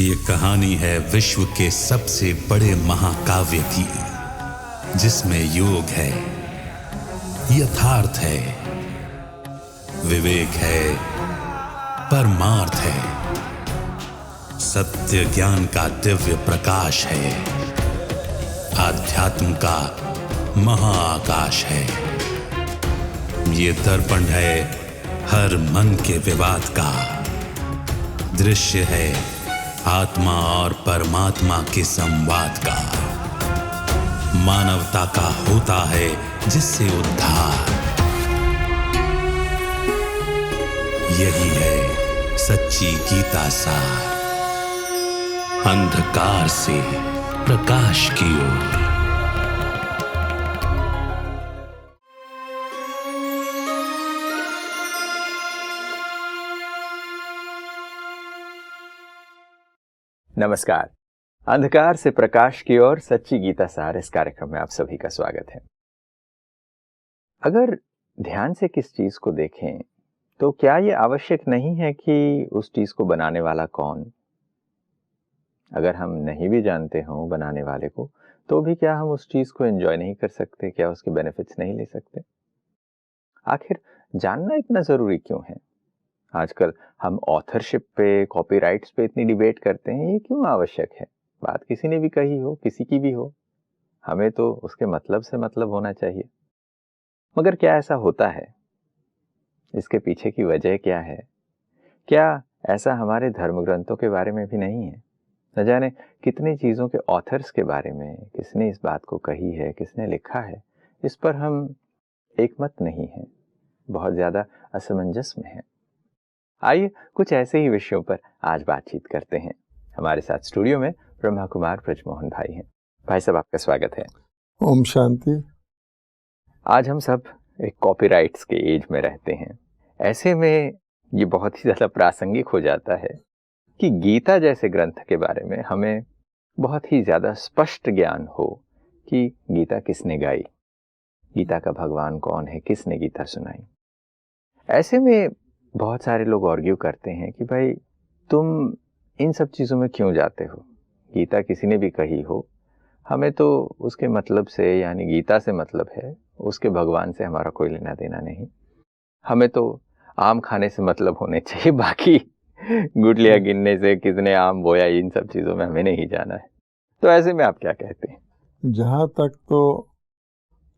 ये कहानी है विश्व के सबसे बड़े महाकाव्य की, जिसमें योग है, यथार्थ है, विवेक है, परमार्थ है, सत्य ज्ञान का दिव्य प्रकाश है, आध्यात्म का महाआकाश है। ये दर्पण है हर मन के विवाद का, दृश्य है आत्मा और परमात्मा के संवाद का, मानवता का होता है जिससे उद्धार। यही है सच्ची गीता सार, अंधकार से प्रकाश की ओर। नमस्कार। अंधकार से प्रकाश की ओर सच्ची गीता सार इस कार्यक्रम में आप सभी का स्वागत है। अगर ध्यान से किस चीज को देखें तो क्या ये आवश्यक नहीं है कि उस चीज को बनाने वाला कौन? अगर हम नहीं भी जानते हों बनाने वाले को, तो भी क्या हम उस चीज को एंजॉय नहीं कर सकते? क्या उसके बेनिफिट्स नहीं ले सकते? आखिर जानना इतना जरूरी क्यों है? आजकल हम ऑथरशिप पे, कॉपीराइट्स पे इतनी डिबेट करते हैं, ये क्यों आवश्यक है? बात किसी ने भी कही हो, किसी की भी हो, हमें तो उसके मतलब से मतलब होना चाहिए। मगर क्या ऐसा होता है? इसके पीछे की वजह क्या है? क्या ऐसा हमारे धर्म ग्रंथों के बारे में भी नहीं है? न जाने कितनी चीजों के ऑथर्स के बारे में किसने इस बात को कही है, किसने लिखा है, इस पर हम एकमत नहीं है, बहुत ज्यादा असमंजस में है। आइए कुछ ऐसे ही विषयों पर आज बातचीत करते हैं। हमारे साथ स्टूडियो में ब्रह्मा कुमार ब्रजमोहन भाई हैं। भाई साहब, आपका स्वागत है। ओम शांति। आज हम सब एक कॉपीराइट्स के एज में रहते हैं। ऐसे में ये बहुत ही ज्यादा प्रासंगिक हो जाता है कि गीता जैसे ग्रंथ के बारे में हमें बहुत ही ज्यादा स्पष्ट ज्ञान हो कि गीता किसने गाई, गीता का भगवान कौन है, किसने गीता सुनाई। ऐसे में बहुत सारे लोग आर्ग्यू करते हैं कि भाई तुम इन सब चीज़ों में क्यों जाते हो? गीता किसी ने भी कही हो, हमें तो उसके मतलब से, यानी गीता से मतलब है, उसके भगवान से हमारा कोई लेना देना नहीं। हमें तो आम खाने से मतलब होने चाहिए, बाकी गुठलियाँ गिनने से किसने आम बोया, इन सब चीज़ों में हमें नहीं जाना है। तो ऐसे में आप क्या कहते हैं? जहाँ तक तो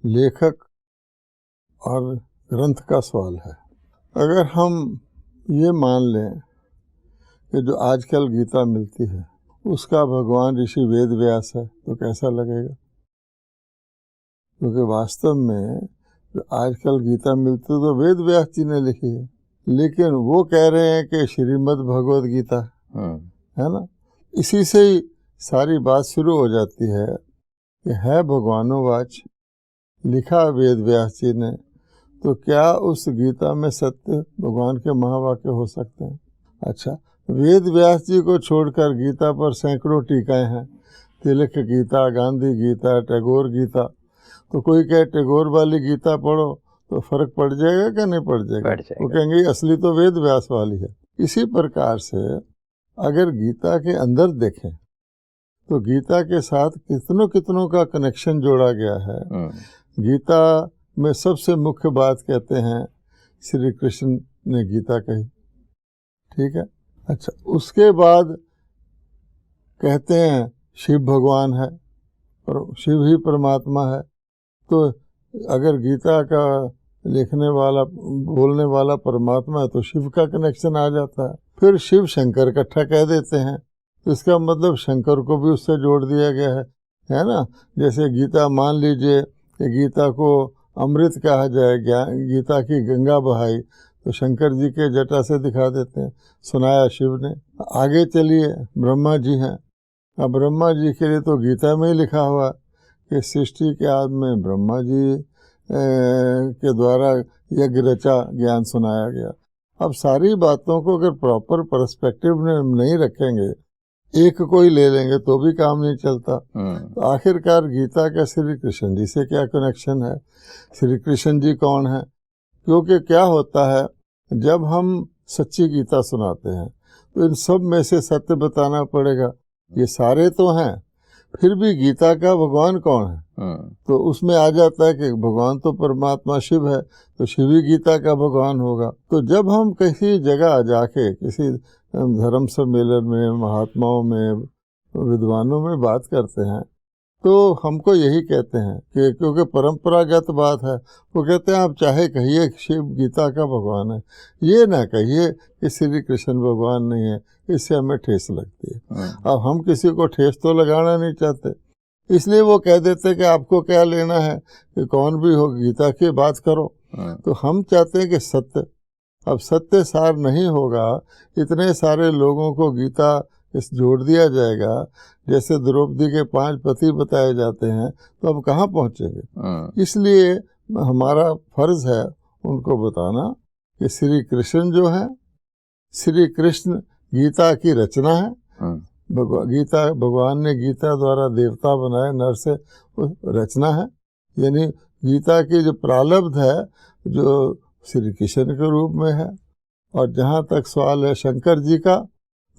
लेखक और ग्रंथ का सवाल है, अगर हम ये मान लें कि जो आजकल गीता मिलती है उसका भगवान ऋषि वेद व्यास है, तो कैसा लगेगा? क्योंकि वास्तव में जो आजकल गीता मिलती है तो वेद व्यास जी ने लिखी है, लेकिन वो कह रहे हैं कि श्रीमद् भगवद गीता है ना। इसी से ही सारी बात शुरू हो जाती है कि है भगवानोवाच, लिखा वेद व्यास जी ने, तो क्या उस गीता में सत्य भगवान के महावाक्य हो सकते हैं? अच्छा, वेद व्यास जी को छोड़कर गीता पर सैकड़ों टीकाएं हैं। तिलक गीता, गांधी गीता, टैगोर गीता। तो कोई कहे टैगोर वाली गीता पढ़ो तो फर्क पड़ जाएगा क्या? नहीं पड़ जाएगा। वो कहेंगे असली तो वेद व्यास वाली है। इसी प्रकार से अगर गीता के अंदर देखें तो गीता के साथ कितनों का कनेक्शन जोड़ा गया है। गीता में सबसे मुख्य बात कहते हैं श्री कृष्ण ने गीता कही, ठीक है। अच्छा, उसके बाद कहते हैं शिव भगवान है और शिव ही परमात्मा है। तो अगर गीता का लिखने वाला, बोलने वाला परमात्मा है तो शिव का कनेक्शन आ जाता है। फिर शिव शंकर इकट्ठा कह देते हैं, तो इसका मतलब शंकर को भी उससे जोड़ दिया गया है ना। जैसे गीता, मान लीजिए कि गीता को अमृत कहा जाए, गीता की गंगा बहाई, तो शंकर जी के जटा से दिखा देते हैं, सुनाया शिव ने। आगे चलिए, ब्रह्मा जी हैं। अब ब्रह्मा जी के लिए तो गीता में ही लिखा हुआ कि सृष्टि के आदि में ब्रह्मा जी के द्वारा यज्ञ रचा, ज्ञान सुनाया गया। अब सारी बातों को अगर प्रॉपर पर्सपेक्टिव में नहीं रखेंगे, एक को ही ले लेंगे तो भी काम नहीं चलता। तो आखिरकार गीता का श्री कृष्ण जी से क्या कनेक्शन है? श्री कृष्ण जी कौन है? क्योंकि क्या होता है, जब हम सच्ची गीता सुनाते हैं तो इन सब में से सत्य बताना पड़ेगा। ये सारे तो हैं, फिर भी गीता का भगवान कौन है? तो उसमें आ जाता है कि भगवान तो परमात्मा शिव है, तो शिव ही गीता का भगवान होगा। तो जब हम किसी जगह जाके किसी धर्म सम्मेलन में, महात्माओं में, विद्वानों में बात करते हैं, तो हमको यही कहते हैं कि क्योंकि परंपरागत बात है, वो कहते हैं आप चाहे कहिए शिव गीता का भगवान है, ये ना कहिए कि श्री कृष्ण भगवान नहीं है, इससे हमें ठेस लगती है। अब हम किसी को ठेस तो लगाना नहीं चाहते, इसलिए वो कह देते कि आपको क्या लेना है कि कौन भी हो, गीता की बात करो। तो हम चाहते हैं कि सत्य, अब सत्य सार नहीं होगा, इतने सारे लोगों को गीता इस जोड़ दिया जाएगा, जैसे द्रौपदी के 5 पति बताए जाते हैं, तो अब कहाँ पहुँचेंगे? इसलिए हमारा फर्ज है उनको बताना कि श्री कृष्ण जो है, श्री कृष्ण गीता की रचना है। गीता, भगवान ने गीता द्वारा देवता बनाए, नर से रचना है, यानी गीता की जो प्रारब्ध है जो श्री कृष्ण के रूप में है। और जहाँ तक सवाल है शंकर जी का,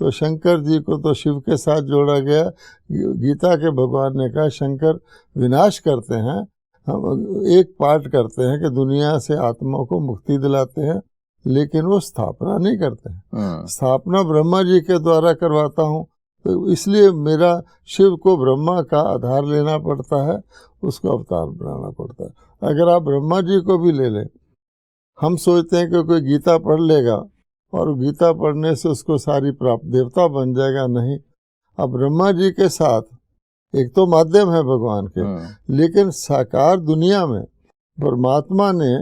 तो शंकर जी को तो शिव के साथ जोड़ा गया। गीता के भगवान ने कहा शंकर विनाश करते हैं, हम एक पाठ करते हैं कि दुनिया से आत्मा को मुक्ति दिलाते हैं, लेकिन वो स्थापना नहीं करते हैं। स्थापना ब्रह्मा जी के द्वारा करवाता हूँ, तो इसलिए मेरा शिव को ब्रह्मा का आधार लेना पड़ता है, उसको अवतार बनाना पड़ता है। अगर आप ब्रह्मा जी को भी ले लें, हम सोचते हैं कि कोई गीता पढ़ लेगा और गीता पढ़ने से उसको सारी प्राप्त देवता बन जाएगा, नहीं। अब ब्रह्मा जी के साथ एक तो माध्यम है भगवान के, लेकिन साकार दुनिया में परमात्मा ने,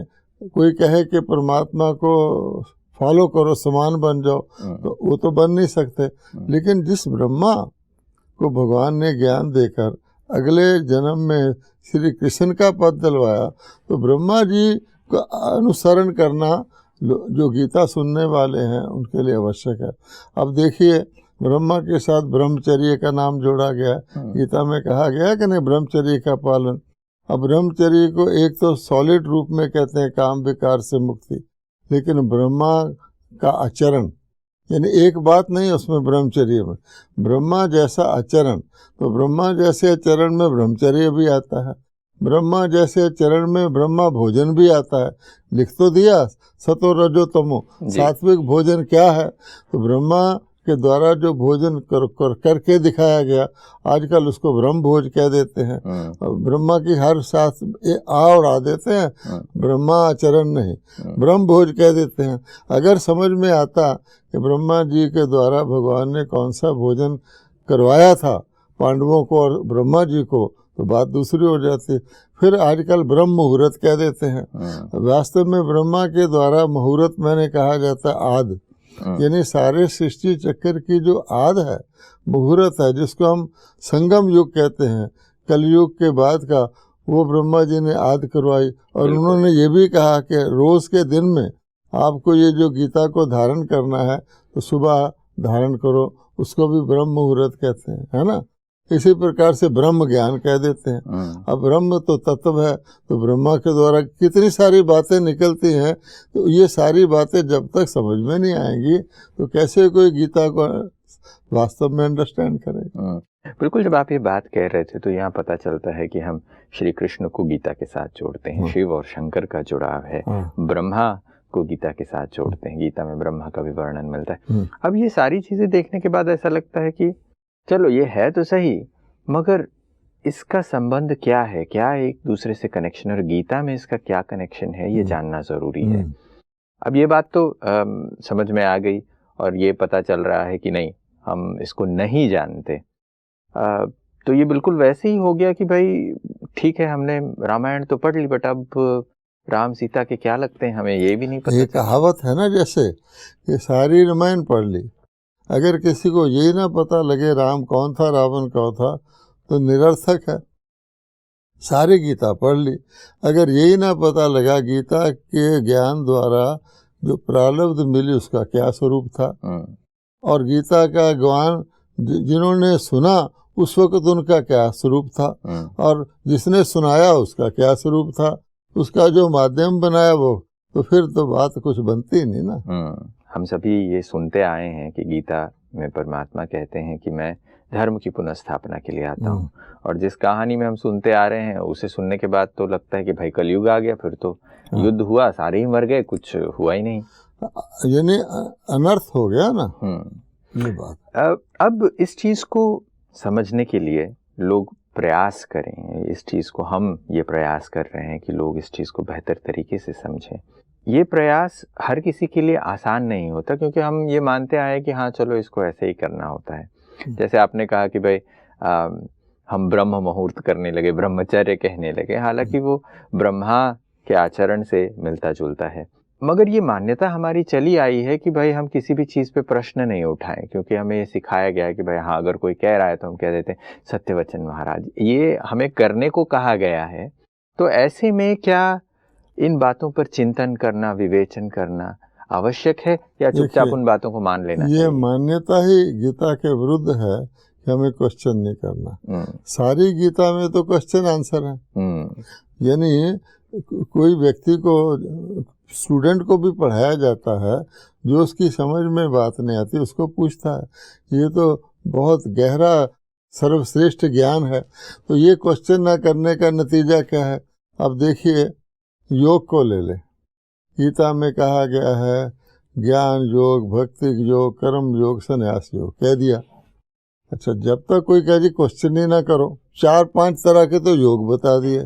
कोई कहे कि परमात्मा को फॉलो करो, समान बन जाओ, तो वो तो बन नहीं सकते। लेकिन जिस ब्रह्मा को भगवान ने ज्ञान देकर अगले जन्म में श्री कृष्ण का पद दिलवाया, तो ब्रह्मा जी का अनुसरण करना जो गीता सुनने वाले हैं उनके लिए आवश्यक है। अब देखिए, ब्रह्मा के साथ ब्रह्मचर्य का नाम जोड़ा गया, गीता में कहा गया कि नहीं, ब्रह्मचर्य का पालन। अब ब्रह्मचर्य को एक तो सॉलिड रूप में कहते हैं काम विकार से मुक्ति, लेकिन ब्रह्मा का आचरण, यानी एक बात नहीं उसमें ब्रह्मचर्य में, ब्रह्मा जैसा आचरण, तो ब्रह्मा जैसे आचरण में ब्रह्मचर्य भी आता है, ब्रह्मा जैसे चरण में ब्रह्मा भोजन भी आता है। लिख तो दिया सतो रजो तमो, सात्विक भोजन क्या है? तो ब्रह्मा के द्वारा जो भोजन करके दिखाया गया, आजकल उसको ब्रह्म भोज कह देते हैं। ब्रह्मा की हर साथ आ और आ देते हैं, ब्रह्मा आचरण नहीं, ब्रह्म भोज कह देते हैं। अगर समझ में आता कि ब्रह्मा जी के द्वारा भगवान ने कौन सा भोजन करवाया था पांडवों को और ब्रह्मा जी को, तो बात दूसरी हो जाती। फिर आजकल ब्रह्म मुहूर्त कह देते हैं, वास्तव में ब्रह्मा के द्वारा मुहूर्त मैंने कहा जाता है आद, यानी सारे सृष्टि चक्र की जो आद है, मुहूर्त है, जिसको हम संगम युग कहते हैं, कलयुग के बाद का, वो ब्रह्मा जी ने आद करवाई। और उन्होंने ये भी कहा कि रोज के दिन में आपको ये जो गीता को धारण करना है, तो सुबह धारण करो, उसको भी ब्रह्म मुहूर्त कहते हैं, है ना। इसी प्रकार से ब्रह्म ज्ञान कह देते हैं। अब ब्रह्म तो तत्व है, तो ब्रह्मा के द्वारा कितनी सारी बातें निकलती हैं, तो ये सारी बातें जब तक समझ में नहीं आएंगी, तो कैसे कोई गीता को वास्तव में अंडरस्टैंड करे। बिल्कुल, जब आप ये बात कह रहे थे तो यहाँ पता चलता है कि हम श्री कृष्ण को गीता के साथ जोड़ते हैं, शिव और शंकर का जुड़ाव है, ब्रह्मा को गीता के साथ जोड़ते हैं, गीता में ब्रह्मा का भी वर्णन मिलता है। अब ये सारी चीजें देखने के बाद ऐसा लगता है कि चलो ये है तो सही, मगर इसका संबंध क्या है, क्या एक दूसरे से कनेक्शन, और गीता में इसका क्या कनेक्शन है, ये जानना जरूरी है। अब ये बात तो समझ में आ गई, और ये पता चल रहा है कि नहीं, हम इसको नहीं जानते, तो ये बिल्कुल वैसे ही हो गया कि भाई ठीक है, हमने रामायण तो पढ़ ली, बट अब राम सीता के क्या लगते हैं हमें ये भी नहीं पता। ये कहावत है ना, जैसे कि सारी रामायण पढ़ ली, अगर किसी को यही ना पता लगे राम कौन था रावण कौन था, तो निरर्थक है। सारी गीता पढ़ ली, अगर यही ना पता लगा गीता के ज्ञान द्वारा जो प्रारब्ध मिली उसका क्या स्वरूप था, और गीता का ज्ञान जिन्होंने सुना उस वक्त उनका क्या स्वरूप था, और जिसने सुनाया उसका क्या स्वरूप था, उसका जो माध्यम बनाया वो, तो फिर तो बात कुछ बनती नहीं ना। हम सभी ये सुनते आए हैं कि गीता में परमात्मा कहते हैं कि मैं धर्म की पुनर्स्थापना के लिए आता हूँ, और जिस कहानी में हम सुनते आ रहे हैं उसे सुनने के बाद तो लगता है कि भाई कलयुग आ गया, फिर तो युद्ध हुआ, सारे ही मर गए, कुछ हुआ ही नहीं, यानी अनर्थ हो गया ना। ये बात। अब इस चीज को समझने के लिए लोग प्रयास करें, इस चीज को हम ये प्रयास कर रहे हैं कि लोग इस चीज को बेहतर तरीके से समझें। ये प्रयास हर किसी के लिए आसान नहीं होता, क्योंकि हम ये मानते आए कि हाँ चलो इसको ऐसे ही करना होता है। जैसे आपने कहा कि भाई हम ब्रह्म मुहूर्त करने लगे, ब्रह्मचर्य कहने लगे, हालांकि वो ब्रह्मा के आचरण से मिलता जुलता है। मगर ये मान्यता हमारी चली आई है कि भाई हम किसी भी चीज़ पे प्रश्न नहीं उठाएं, क्योंकि हमें ये सिखाया गया है कि भाई हाँ अगर कोई कह रहा है तो हम कह देते हैं सत्यवचन महाराज, ये हमें करने को कहा गया है। तो ऐसे में क्या इन बातों पर चिंतन करना, विवेचन करना आवश्यक है, या चुपचाप उन बातों को मान लेना चाहिए? ये मान्यता ही गीता के विरुद्ध है कि हमें क्वेश्चन नहीं करना। सारी गीता में तो क्वेश्चन आंसर है। यानी कोई व्यक्ति को, स्टूडेंट को भी पढ़ाया जाता है, जो उसकी समझ में बात नहीं आती उसको पूछता है, ये तो बहुत गहरा सर्वश्रेष्ठ ज्ञान है, तो ये क्वेश्चन ना करने का नतीजा क्या है? अब देखिए, योग को ले ले, गीता में कहा गया है ज्ञान योग, भक्ति योग, कर्म योग, संन्यास योग, कह दिया। अच्छा, जब तक कोई कह दी क्वेश्चन ही ना करो, 4-5 तरह के तो योग बता दिए।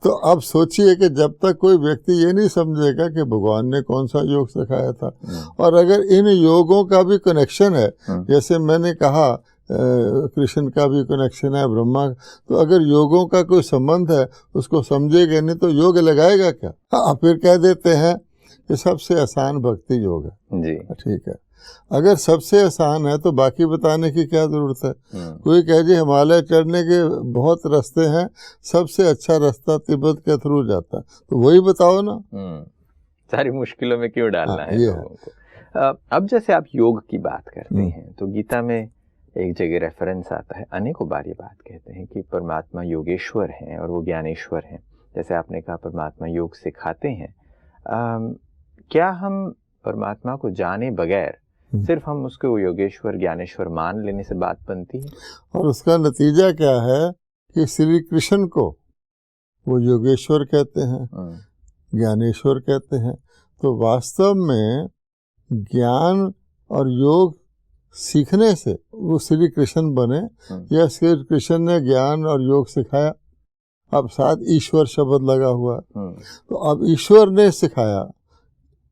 तो अब सोचिए कि जब तक कोई व्यक्ति ये नहीं समझेगा कि भगवान ने कौन सा योग सिखाया था, और अगर इन योगों का भी कनेक्शन है, जैसे मैंने कहा कृष्ण का भी कनेक्शन है, ब्रह्मा, तो अगर योगों का कोई संबंध है उसको समझेगा नहीं तो योग लगाएगा क्या? हाँ, फिर कह देते हैं कि सबसे आसान भक्ति योग है जी। ठीक है, अगर सबसे आसान है तो बाकी बताने की क्या जरूरत है? कोई कह जी हिमालय चढ़ने के बहुत रास्ते हैं, सबसे अच्छा रास्ता तिब्बत के थ्रू जाता, तो वही बताओ ना। सारी मुश्किलों में क्यों डालना है लोगों को? अब जैसे आप योग की बात करते हैं तो गीता में एक जगह रेफरेंस आता है, अनेकों बार ये बात कहते हैं कि परमात्मा योगेश्वर हैं और वो ज्ञानेश्वर हैं। जैसे आपने कहा परमात्मा योग सिखाते हैं, क्या हम परमात्मा को जाने बगैर सिर्फ हम उसको योगेश्वर ज्ञानेश्वर मान लेने से बात बनती है? और उसका नतीजा क्या है कि श्री कृष्ण को वो योगेश्वर कहते हैं, ज्ञानेश्वर कहते हैं, तो वास्तव में ज्ञान और योग सीखने से वो श्री कृष्ण बने, या श्री कृष्ण ने ज्ञान और योग सिखाया, अब साथ ईश्वर शब्द लगा हुआ, तो अब ईश्वर ने सिखाया,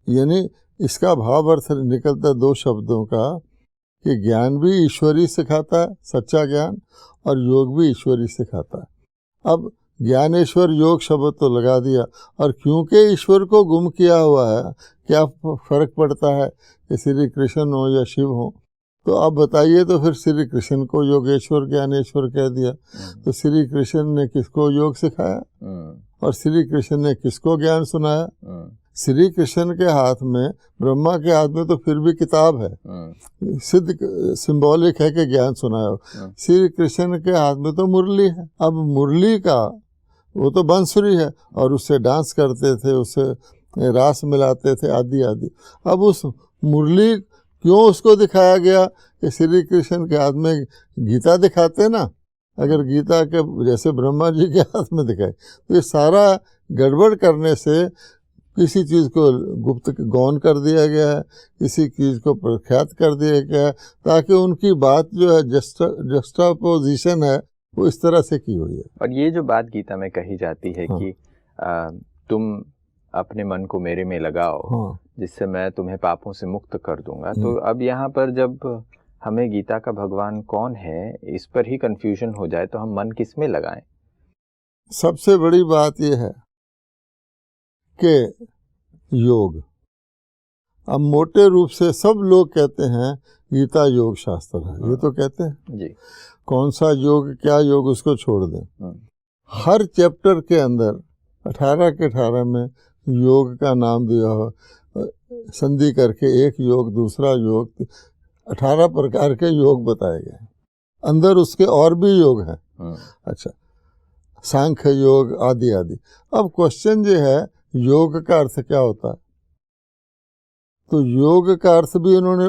यानी इसका भाव अर्थ निकलता 2 शब्दों का कि ज्ञान भी ईश्वरी सिखाता है, सच्चा ज्ञान, और योग भी ईश्वरी सिखाता है। अब ज्ञानेश्वर योग शब्द तो लगा दिया, और क्योंकि ईश्वर को गुम किया हुआ है, क्या फर्क पड़ता है कि श्री कृष्ण हो या शिव हो? तो अब बताइए, तो फिर श्री कृष्ण को योगेश्वर ज्ञानेश्वर कह दिया, तो श्री कृष्ण ने किसको योग सिखाया और श्री कृष्ण ने किसको ज्ञान सुनाया? श्री कृष्ण के हाथ में, ब्रह्मा के हाथ में तो फिर भी किताब है, सिद्ध सिंबॉलिक है कि ज्ञान सुनाया। श्री कृष्ण के हाथ में तो मुरली है, अब मुरली का वो तो बांसुरी है, और उससे डांस करते थे, उससे रास मिलाते थे, आदि आदि। अब उस मुरली क्यों उसको दिखाया गया कि श्री कृष्ण के हाथ में गीता दिखाते ना, अगर गीता के जैसे ब्रह्मा जी के हाथ में दिखाए, तो ये सारा गड़बड़ करने से किसी चीज़ को गुप्त गौन कर दिया गया है, किसी चीज़ को प्रख्यात कर दिया गया है, ताकि उनकी बात जो है जस्टापोजिशन है वो इस तरह से की हुई है। और ये जो बात गीता में कही जाती है कि तुम अपने मन को मेरे में लगाओ, जिससे मैं तुम्हें पापों से मुक्त कर दूंगा, तो अब यहाँ पर जब हमें गीता का भगवान कौन है इस पर ही कंफ्यूजन हो जाए तो हम मन किस में लगाएं? सबसे बड़ी बात यह है कि योग, अब मोटे रूप से सब लोग कहते हैं गीता योग शास्त्र है, ये तो कहते हैं जी। कौन सा योग, क्या योग, उसको छोड़ दें। हर चैप्टर के अंदर 18 के 18 में योग का नाम दिया हो, संधि करके एक योग, दूसरा योग, 18 प्रकार के योग बताए गए। अंदर उसके और भी योग हैं, अच्छा, सांख्य योग आदि आदि। अब क्वेश्चन जो है, योग का अर्थ क्या होता है? तो योग का अर्थ भी उन्होंने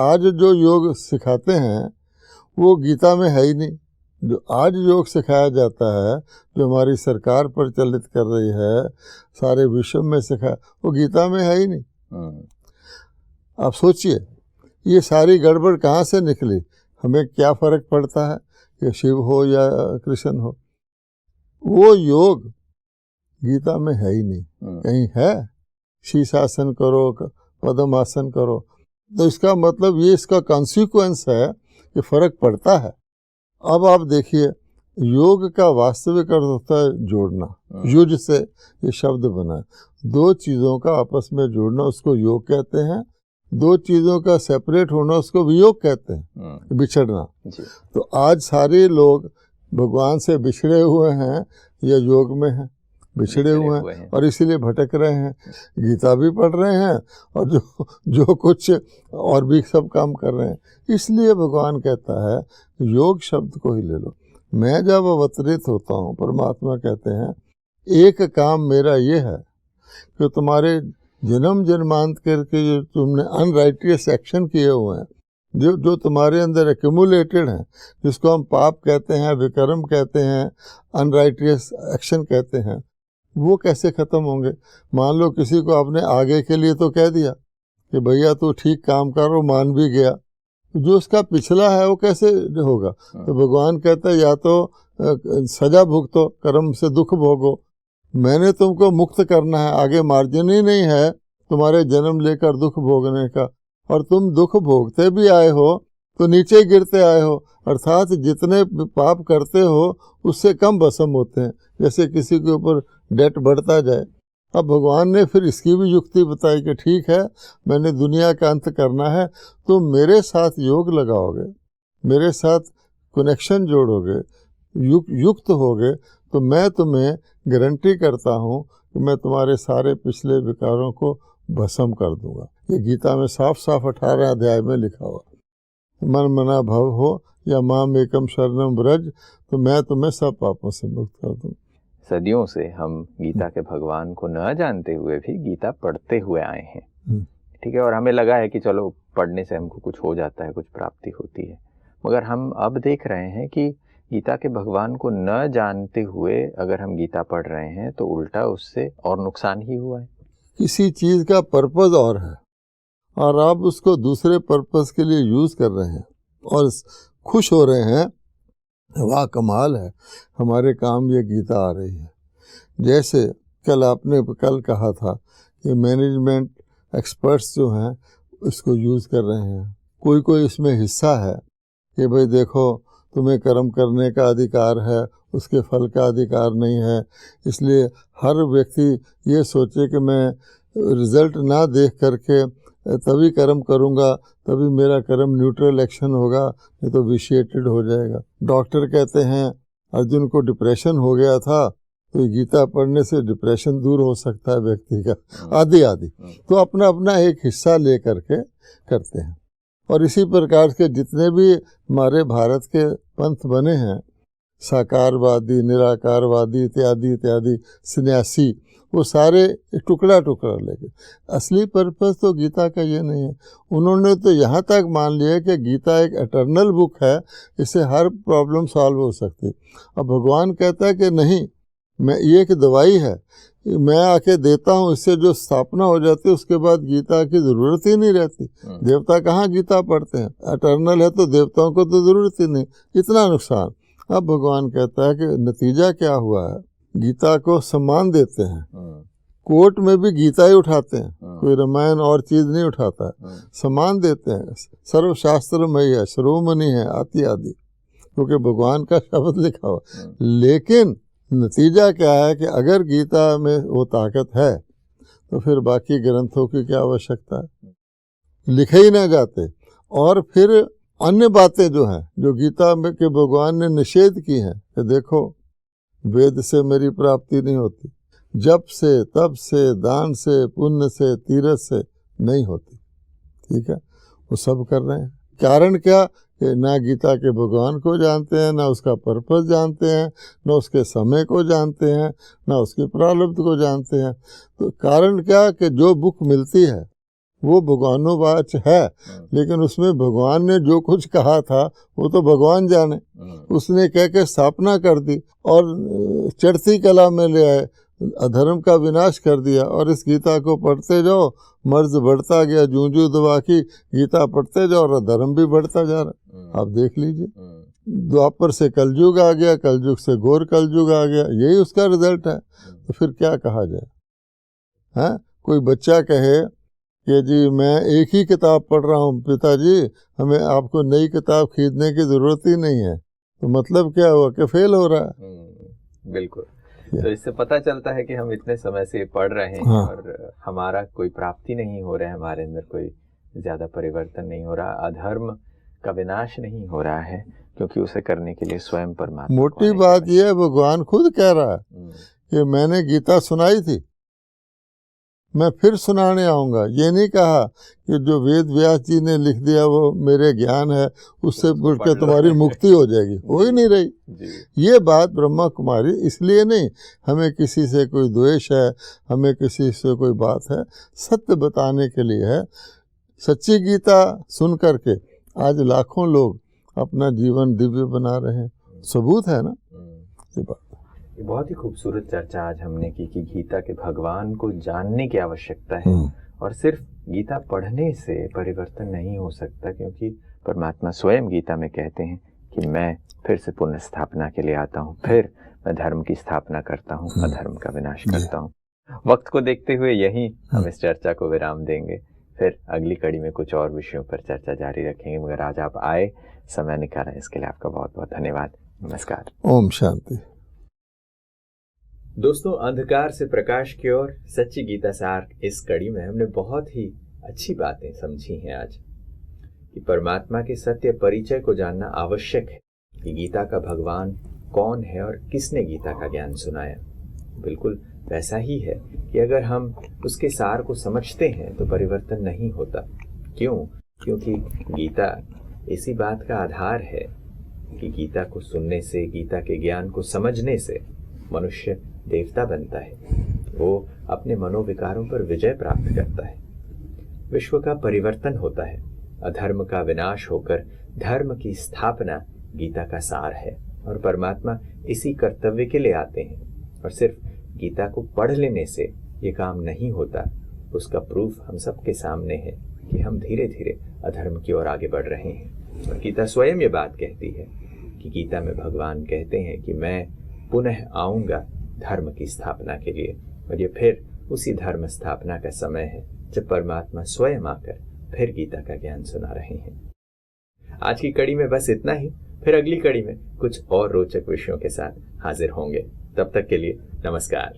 आज जो योग सिखाते हैं वो गीता में है ही नहीं। जो आज योग सिखाया जाता है, जो हमारी सरकार प्रचलित कर रही है, सारे विश्व में सिखाया, वो गीता में है ही नहीं। आप सोचिए ये सारी गड़बड़ कहाँ से निकली। हमें क्या फ़र्क पड़ता है कि शिव हो या कृष्ण हो, वो योग गीता में है ही नहीं। कहीं है शीर्षासन करो, पद्मासन करो, तो इसका मतलब ये इसका कॉन्सिक्वेंस है कि फ़र्क पड़ता है। अब आप देखिए योग का वास्तविक अर्थ होता है जोड़ना। युज से ये शब्द बना है, दो चीज़ों का आपस में जोड़ना उसको योग कहते हैं, दो चीज़ों का सेपरेट होना उसको वियोग कहते हैं, बिछड़ना। तो आज सारे लोग भगवान से बिछड़े हुए हैं या योग में हैं, बिछड़े हुए हैं और इसीलिए भटक रहे हैं। गीता भी पढ़ रहे हैं और जो कुछ और भी सब काम कर रहे हैं। इसलिए भगवान कहता है योग शब्द को ही ले लो। मैं जब अवतरित होता हूँ, परमात्मा कहते हैं एक काम मेरा ये है कि तुम्हारे जन्म जन्मांतर के जो तुमने अनराइटियस एक्शन किए हुए हैं, जो तुम्हारे अंदर एक्यूमुलेटेड हैं, जिसको हम पाप कहते हैं, विकर्म कहते हैं, अनराइटियस एक्शन कहते हैं, वो कैसे ख़त्म होंगे। मान लो किसी को आपने आगे के लिए तो कह दिया कि भैया तू ठीक काम कर, वो मान भी गया, जो उसका पिछला है वो कैसे होगा। तो भगवान कहता है या तो सजा भुगतो, कर्म से दुख भोगो। मैंने तुमको मुक्त करना है, आगे मार्जिन ही नहीं है तुम्हारे जन्म लेकर दुख भोगने का, और तुम दुख भोगते भी आए हो तो नीचे गिरते आए हो, अर्थात जितने पाप करते हो उससे कम भस्म होते हैं, जैसे किसी के ऊपर डेट बढ़ता जाए। अब भगवान ने फिर इसकी भी युक्ति बताई कि ठीक है मैंने दुनिया का अंत करना है, तो मेरे साथ योग लगाओगे, मेरे साथ कनेक्शन जोड़ोगे, युक्त होगे, तो मैं तुम्हें गारंटी करता हूँ कि मैं तुम्हारे सारे पिछले विकारों को भस्म कर दूंगा। ये गीता में साफ साफ 18 अध्याय में लिखा हुआ। मन मना भव हो या माम एकम शरणम ब्रज, तो मैं तुम्हें सब पापों से मुक्त कर दूँ। सदियों से हम गीता के भगवान को न जानते हुए भी गीता पढ़ते हुए आए हैं, ठीक है, और हमें लगा है कि चलो पढ़ने से हमको कुछ हो जाता है, कुछ प्राप्ति होती है। मगर हम अब देख रहे हैं कि गीता के भगवान को न जानते हुए अगर हम गीता पढ़ रहे हैं तो उल्टा उससे और नुकसान ही हुआ है। किसी चीज़ का पर्पस और है और आप उसको दूसरे पर्पस के लिए यूज़ कर रहे हैं और खुश हो रहे हैं, वाह कमाल है, हमारे काम ये गीता आ रही है। जैसे आपने कल कहा था कि मैनेजमेंट एक्सपर्ट्स जो हैं इसको यूज़ कर रहे हैं, कोई इसमें हिस्सा है कि भाई देखो तुम्हें कर्म करने का अधिकार है, उसके फल का अधिकार नहीं है, इसलिए हर व्यक्ति ये सोचे कि मैं रिज़ल्ट ना देख करके तभी कर्म करूँगा, तभी मेरा कर्म न्यूट्रल एक्शन होगा, नहीं तो विशिएटेड हो जाएगा। डॉक्टर कहते हैं अर्जुन को डिप्रेशन हो गया था, तो गीता पढ़ने से डिप्रेशन दूर हो सकता है व्यक्ति का, आदि। तो अपना अपना एक हिस्सा ले करके करते हैं। और इसी प्रकार के जितने भी हमारे भारत के पंथ बने हैं, साकारवादी, निराकारवादी इत्यादि सन्यासी, वो सारे टुकड़ा लेके, असली पर्पस तो गीता का ये नहीं है। उन्होंने तो यहाँ तक मान लिया कि गीता एक एटर्नल बुक है, इससे हर प्रॉब्लम सॉल्व हो सकती। अब भगवान कहता है कि नहीं, मैं ये एक दवाई है, मैं आके देता हूँ, इससे जो स्थापना हो जाती है उसके बाद गीता की ज़रूरत ही नहीं रहती। देवता कहाँ गीता पढ़ते हैं, एटर्नल है तो देवताओं को तो ज़रूरत ही नहीं। इतना नुकसान। अब भगवान कहता है कि नतीजा क्या हुआ है, गीता को सम्मान देते हैं, कोर्ट में भी गीता ही उठाते हैं, कोई रामायण और चीज़ नहीं उठाता है, सम्मान देते हैं, सर्वशास्त्रमयी है, शिरोमणि है, आदि, क्योंकि भगवान का शब्द लिखा हुआ। लेकिन नतीजा क्या है कि अगर गीता में वो ताकत है तो फिर बाकी ग्रंथों की क्या आवश्यकता है, लिखे ही ना जाते। और फिर अन्य बातें जो हैं, जो गीता में के भगवान ने निषेध की हैं कि देखो वेद से मेरी प्राप्ति नहीं होती, जप से, तप से, दान से, पुण्य से, तीर्थ से नहीं होती, ठीक है, वो सब कर रहे हैं। कारण क्या कि ना गीता के भगवान को जानते हैं, ना उसका पर्पस जानते हैं, ना उसके समय को जानते हैं, ना उसके प्रारब्ध को जानते हैं। तो कारण क्या कि जो बुक मिलती है वो भगवानोवाच है, लेकिन उसमें भगवान ने जो कुछ कहा था वो तो भगवान जाने। उसने कह के स्थापना कर दी और चढ़ती कला में ले आए, अधर्म का विनाश कर दिया। और इस गीता को पढ़ते जाओ, मर्ज बढ़ता गया, जूं जूं दबा की गीता पढ़ते जाओ और अधर्म भी बढ़ता जा रहा। आप देख लीजिए, द्वापर से कलयुग आ गया, कलयुग से घोर कलयुग आ गया, यही उसका रिजल्ट है। तो फिर क्या कहा जाए? हैं? कोई बच्चा कहे कि जी मैं एक ही किताब पढ़ रहा हूँ पिताजी, हमें आपको नई किताब खरीदने की ज़रूरत ही नहीं है, तो मतलब क्या हुआ कि फेल हो रहा है। बिल्कुल। तो इससे पता चलता है कि हम इतने समय से पढ़ रहे हैं और हमारा कोई प्राप्ति नहीं हो रहा है, हमारे अंदर कोई ज़्यादा परिवर्तन नहीं हो रहा, अधर्म का विनाश नहीं हो रहा है, क्योंकि उसे करने के लिए स्वयं परमात्मा। मोटी बात यह है, भगवान खुद कह रहा है कि मैंने गीता सुनाई थी, मैं फिर सुनाने आऊँगा। ये नहीं कहा कि जो वेद व्यास जी ने लिख दिया वो मेरे ज्ञान है, उससे बढ़ के तुम्हारी मुक्ति हो जाएगी, हो ही नहीं रही। ये बात ब्रह्मा कुमारी इसलिए नहीं, हमें किसी से कोई द्वेष है, हमें किसी से कोई बात है, सत्य बताने के लिए है। सच्ची गीता सुन करके आज लाखों लोग अपना जीवन दिव्य बना रहे हैं, सबूत है ना ये बात। बहुत ही खूबसूरत चर्चा आज हमने की कि गीता के भगवान को जानने की आवश्यकता है, और सिर्फ गीता पढ़ने से परिवर्तन नहीं हो सकता, क्योंकि परमात्मा स्वयं गीता में कहते हैं कि मैं फिर से पुनः स्थापना के लिए आता हूँ, फिर मैं धर्म की स्थापना करता हूँ, अधर्म का विनाश करता हूँ। वक्त को देखते हुए यहीं हम इस चर्चा को विराम देंगे, फिर अगली कड़ी में कुछ और विषयों पर चर्चा जारी रखेंगे। मगर आज आप आए, समय निकाला, इसके लिए आपका बहुत बहुत धन्यवाद। नमस्कार। ओम शांति। दोस्तों, अंधकार से प्रकाश की ओर सच्ची गीता सार इस कड़ी में हमने बहुत ही अच्छी बातें समझी हैं आज, कि परमात्मा के सत्य परिचय को जानना आवश्यक है, कि गीता का भगवान कौन है और किसने गीता का ज्ञान सुनाया। बिल्कुल वैसा ही है कि अगर हम उसके सार को समझते हैं तो परिवर्तन नहीं होता। क्यों? क्योंकि गीता इसी बात का आधार है कि गीता को सुनने से, गीता के ज्ञान को समझने से मनुष्य देवता बनता है, वो अपने मनोविकारों पर विजय प्राप्त करता है, विश्व का परिवर्तन होता है, अधर्म का विनाश होकर धर्म की स्थापना गीता का सार है। और परमात्मा इसी कर्तव्य के लिए आते हैं, और सिर्फ गीता को पढ़ लेने से ये काम नहीं होता। उसका प्रूफ हम सबके सामने है कि हम धीरे धीरे अधर्म की ओर आगे बढ़ रहे हैं। और गीता स्वयं ये बात कहती है कि गीता में भगवान कहते हैं कि मैं पुनः आऊँगा धर्म की स्थापना के लिए, और ये फिर उसी धर्म स्थापना का समय है जब परमात्मा स्वयं आकर फिर गीता का ज्ञान सुना रहे हैं। आज की कड़ी में बस इतना ही, फिर अगली कड़ी में कुछ और रोचक विषयों के साथ हाजिर होंगे। तब तक के लिए नमस्कार।